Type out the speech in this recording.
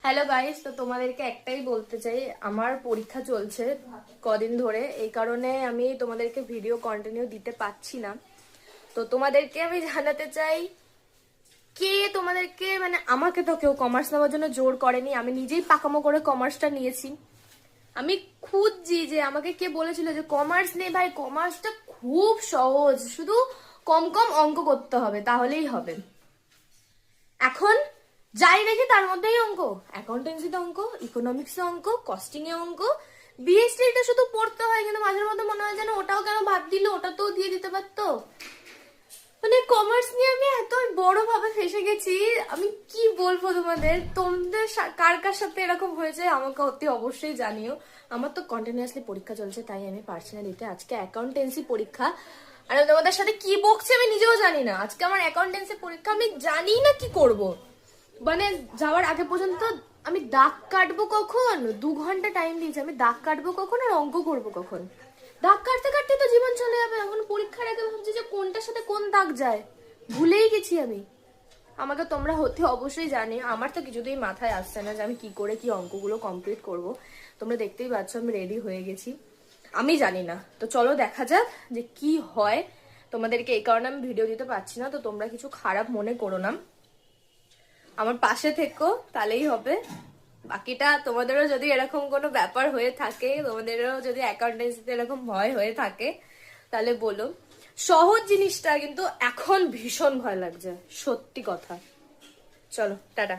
Hello guys, তো তোমাদেরকে একটাই বলতে চাই, আমার পরীক্ষা চলছে কদিন ধরে, এই কারণে আমি তোমাদেরকে ভিডিও কন্টিনিউ দিতে পারছি না। তো তোমাদেরকে আমি জানাতে চাই, কে তোমাদেরকে মানে আমাকে তো কেউ কমার্স নেওয়ার জন্য জোর করেনি, আমি নিজেই পাকামো করে কমার্সটা নিয়েছি। আমি খুঁজছি যে আমাকে কে বলেছিল যে কমার্স নে ভাই, কমার্সটা খুব সহজ, শুধু কম কম অঙ্ক করতে হবে তাহলেই হবে। এখন যাই দেখি তার মধ্যেই অঙ্ক, অ্যাকাউন্টেন্সিতে অঙ্ক, ইকোনমিক্সে অঙ্ক, কস্টিং এ অঙ্ক, বিএসটি এটা শুধু পড়তে হয়, কিন্তু মাঝের মধ্যে মনে হয় যেন ওটাও কেন বাদ দিল, ওটা তো দিয়ে দিতে পারতো। মানে কমার্স নিয়ে আমি এত বড় ভাবে ফেসে গেছি, আমি কি বলবো তোমাদের। তোমাদের কার কার সাথে এরকম হয়েছে আমাকে অতি অবশ্যই জানিও। আমার তো কন্টিনিউয়াসলি পরীক্ষা চলছে, তাই আমি পারছি না দিতে। আজকে অ্যাকাউন্টেন্সি পরীক্ষা, আর আমি তোমাদের সাথে কি বকছি আমি নিজেও জানি না। আজকে আমার অ্যাকাউন্টেন্সি পরীক্ষা, আমি জানি না কি করব। মানে যাওয়ার আগে পর্যন্ত আমি দাগ কাটবো কখন, 2 ঘন্টা টাইম দিয়েছি, আমি দাগ কাটবো কখন আর অঙ্ক করবো কখন। দাগ কাটতে কাটতে তো জীবন চলে যাবে। এখন পরীক্ষার আগে ভাবছি যে কোনটার সাথে কোন দাগ যায়, ভুলেই গেছি আমি। আমাকে তোমরা হতে অবশ্যই জানিও, আমার তো কিছুতেই মাথায় আসছে না যে আমি কি করে কি অঙ্কগুলো কমপ্লিট করব। তোমরা দেখতেই পাচ্ছ আমি রেডি হয়ে গেছি, আমি জানি না। তো চলো দেখা যাক যে কি হয়। তোমাদেরকে এই কারণে আমি ভিডিও দিতে পারছি না, তো তোমরা কিছু খারাপ মনে করো না, আমার পাশে থেকো, তাহলেই হবে। বাকিটা তোমাদেরও যদি এরকম কোনো ব্যাপার হয়ে থাকে, তোমাদেরও যদি অ্যাকাউন্টেন্সিতে এরকম ভয় হয়ে থাকে, তাহলে বলো। সহজ জিনিসটা কিন্তু এখন ভীষণ ভয় লাগছে, সত্যি কথা। চলো টাটা।